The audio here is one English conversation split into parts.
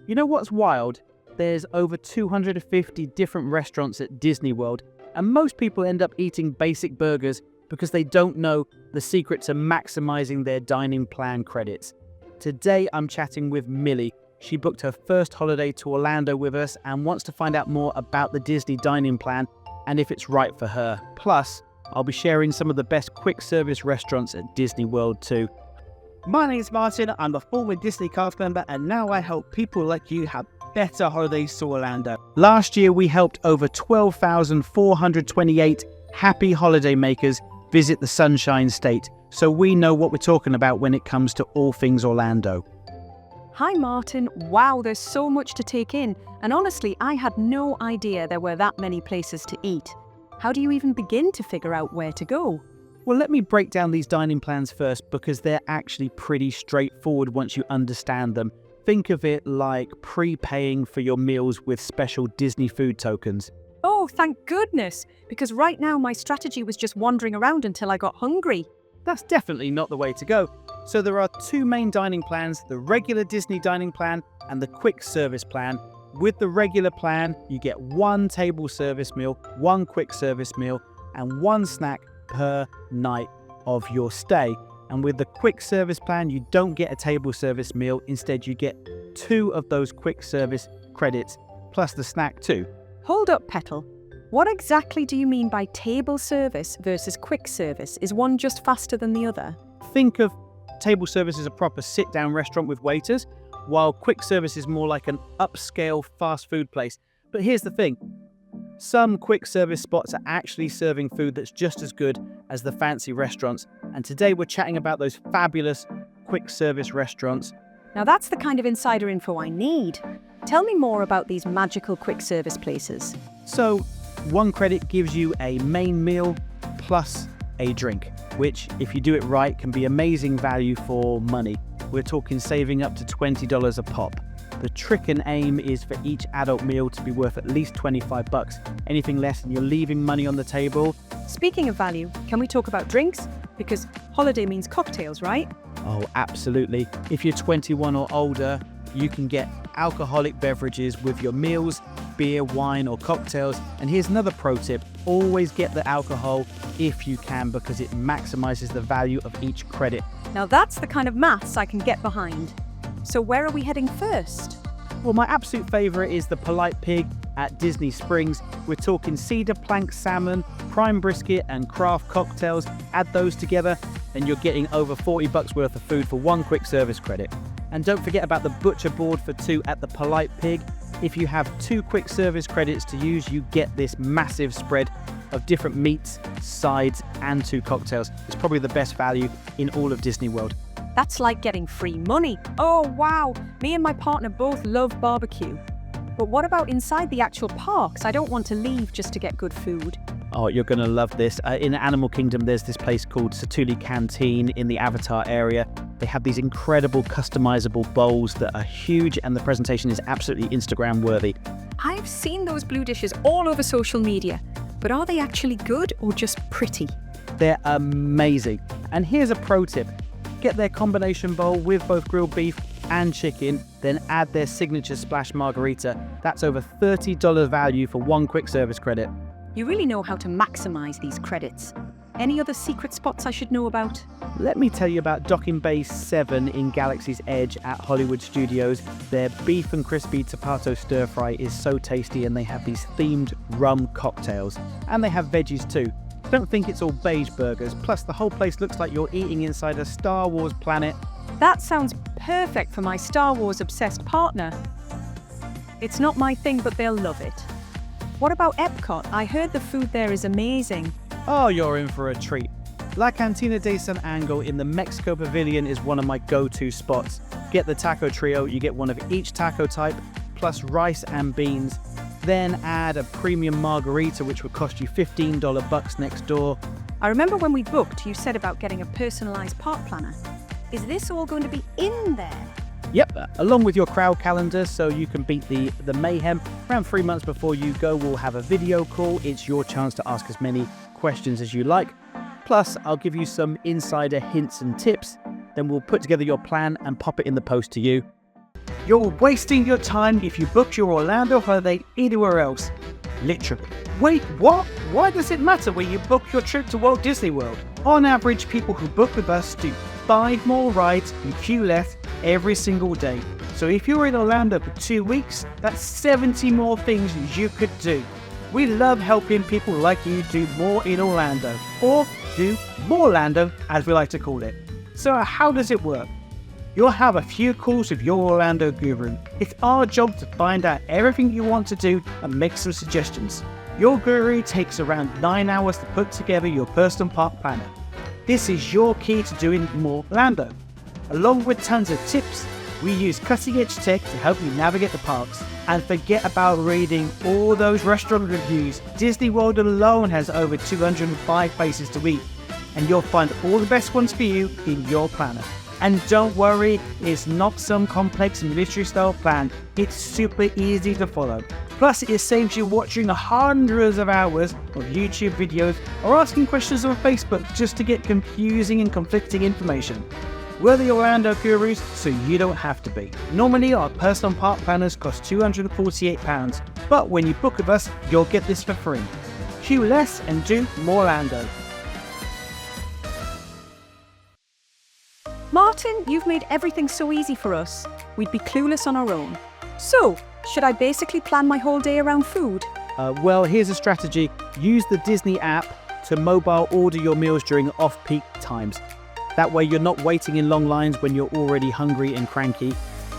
You know what's wild? There's over 250 different restaurants at Disney World, and most people end up eating basic burgers because they don't know the secret to maximizing their dining plan credits. Today I'm chatting with Millie. She booked her first holiday to Orlando with us and wants to find out more about the Disney dining plan and if it's right for her. Plus, I'll be sharing some of the best quick service restaurants at Disney World too. My name's Martin, I'm a former Disney cast member and now I help people like you have better holidays to Orlando. Last year we helped over 12,428 happy holidaymakers visit the Sunshine State, so we know what we're talking about when it comes to all things Orlando. Hi Martin, wow, there's so much to take in, and honestly I had no idea there were that many places to eat. How do you even begin to figure out where to go? Well, let me break down these dining plans first because they're actually pretty straightforward once you understand them. Think of it like prepaying for your meals with special Disney food tokens. Oh, thank goodness, because right now my strategy was just wandering around until I got hungry. That's definitely not the way to go. So there are two main dining plans, the regular Disney dining plan and the quick service plan. With the regular plan, you get one table service meal, one quick service meal, and one snack per night of your stay. And with the quick service plan, you don't get a table service meal. Instead, you get 2 of those quick service credits, plus the snack too. Hold up, Petal. What exactly do you mean by table service versus quick service? Is one just faster than the other? Think of table service as a proper sit-down restaurant with waiters, while quick service is more like an upscale fast food place. But here's the thing. Some quick service spots are actually serving food that's just as good as the fancy restaurants. And today we're chatting about those fabulous quick service restaurants. Now that's the kind of insider info I need. Tell me more about these magical quick service places. So, 1 credit gives you a main meal plus a drink, which, if you do it right, can be amazing value for money. We're talking saving up to $20 a pop. The trick and aim is for each adult meal to be worth at least $25. Anything less and you're leaving money on the table. Speaking of value, can we talk about drinks? Because holiday means cocktails, right? Oh, absolutely. If you're 21 or older, you can get alcoholic beverages with your meals, beer, wine, or cocktails. And here's another pro tip. Always get the alcohol if you can because it maximizes the value of each credit. Now that's the kind of maths I can get behind. So where are we heading first? Well, my absolute favorite is the Polite Pig at Disney Springs. We're talking cedar plank salmon, prime brisket, and craft cocktails. Add those together and you're getting over $40 worth of food for 1 quick service credit. And don't forget about the butcher board for 2 at the Polite Pig. If you have 2 quick service credits to use, you get this massive spread of different meats, sides, and 2 cocktails. It's probably the best value in all of Disney World. That's like getting free money. Oh wow, me and my partner both love barbecue. But what about inside the actual parks? I don't want to leave just to get good food. Oh, you're going to love this. In Animal Kingdom, there's this place called Satu'li Canteen in the Avatar area. They have these incredible customizable bowls that are huge and the presentation is absolutely Instagram worthy. I've seen those blue dishes all over social media, but are they actually good or just pretty? They're amazing. And here's a pro tip. Get their combination bowl with both grilled beef and chicken, then add their signature splash margarita. That's over $30 value for 1 quick service credit. You really know how to maximize these credits. Any other secret spots I should know about? Let me tell you about Docking Bay 7 in Galaxy's Edge at Hollywood Studios. Their beef and crispy tapato stir fry is so tasty and they have these themed rum cocktails. And they have veggies too. Don't think it's all beige burgers, plus the whole place looks like you're eating inside a Star Wars planet. That sounds perfect for my Star Wars obsessed partner. It's not my thing, but they'll love it. What about EPCOT? I heard the food there is amazing. Oh, you're in for a treat. La Cantina de San Angel in the Mexico Pavilion is one of my go-to spots. Get the taco trio, you get one of each taco type, plus rice and beans. Then add a premium margarita, which would cost you $15 bucks next door. I remember when we booked, you said about getting a personalised park planner. Is this all going to be in there? Yep, along with your crowd calendar so you can beat the mayhem. Around 3 months before you go, we'll have a video call. It's your chance to ask as many questions as you like. Plus, I'll give you some insider hints and tips. Then we'll put together your plan and pop it in the post to you. You're wasting your time if you book your Orlando holiday anywhere else. Literally. Wait, what? Why does it matter where you book your trip to Walt Disney World? On average, people who book with us do 5 more rides and queue less every single day. So if you're in Orlando for 2 weeks, that's 70 more things you could do. We love helping people like you do more in Orlando, or do more Orlando as we like to call it. So how does it work? You'll have a few calls with your Orlando guru. It's our job to find out everything you want to do and make some suggestions. Your guru takes around 9 hours to put together your personal park planner. This is your key to doing more Orlando. Along with tons of tips, we use cutting-edge tech to help you navigate the parks. And forget about reading all those restaurant reviews. Disney World alone has over 205 places to eat, and you'll find all the best ones for you in your planner. And don't worry, it's not some complex military-style plan. It's super easy to follow. Plus, it saves you watching hundreds of hours of YouTube videos or asking questions on Facebook just to get confusing and conflicting information. We're the Orlando gurus, so you don't have to be. Normally, our personal park planners cost £248, but when you book with us, you'll get this for free. Queue less and do more Orlando. Martin, you've made everything so easy for us. We'd be clueless on our own. So, should I basically plan my whole day around food? Well, here's a strategy. Use the Disney app to mobile order your meals during off-peak times. That way you're not waiting in long lines when you're already hungry and cranky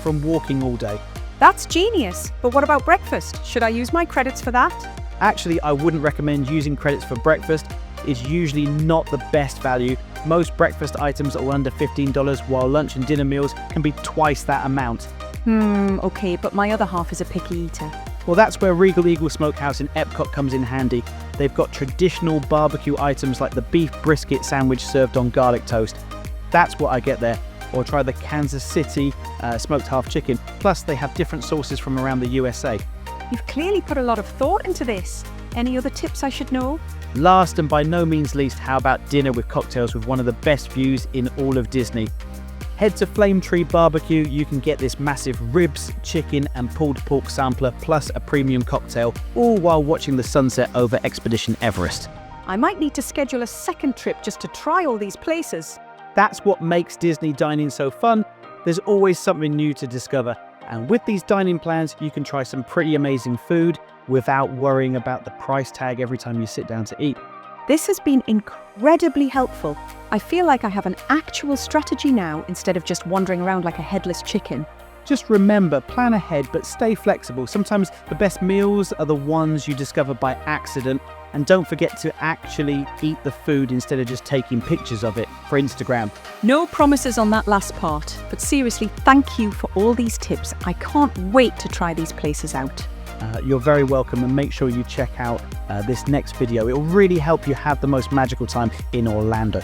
from walking all day. That's genius. But what about breakfast? Should I use my credits for that? Actually, I wouldn't recommend using credits for breakfast. It's usually not the best value. Most breakfast items are under $15, while lunch and dinner meals can be twice that amount. Okay, but my other half is a picky eater. Well, that's where Regal Eagle Smokehouse in EPCOT comes in handy. They've got traditional barbecue items like the beef brisket sandwich served on garlic toast. That's what I get there. Or try the Kansas City smoked half chicken. Plus, they have different sauces from around the USA. You've clearly put a lot of thought into this. Any other tips I should know? Last and by no means least, how about dinner with cocktails with one of the best views in all of Disney? Head to Flame Tree Barbecue. You can get this massive ribs, chicken and pulled pork sampler plus a premium cocktail, all while watching the sunset over Expedition Everest. I might need to schedule a second trip just to try all these places. That's what makes Disney dining so fun. There's always something new to discover. And with these dining plans, you can try some pretty amazing food without worrying about the price tag every time you sit down to eat. This has been incredibly helpful. I feel like I have an actual strategy now instead of just wandering around like a headless chicken. Just remember, plan ahead, but stay flexible. Sometimes the best meals are the ones you discover by accident. And don't forget to actually eat the food instead of just taking pictures of it for Instagram. No promises on that last part, but seriously, thank you for all these tips. I can't wait to try these places out. You're very welcome, and make sure you check out this next video. It will really help you have the most magical time in Orlando.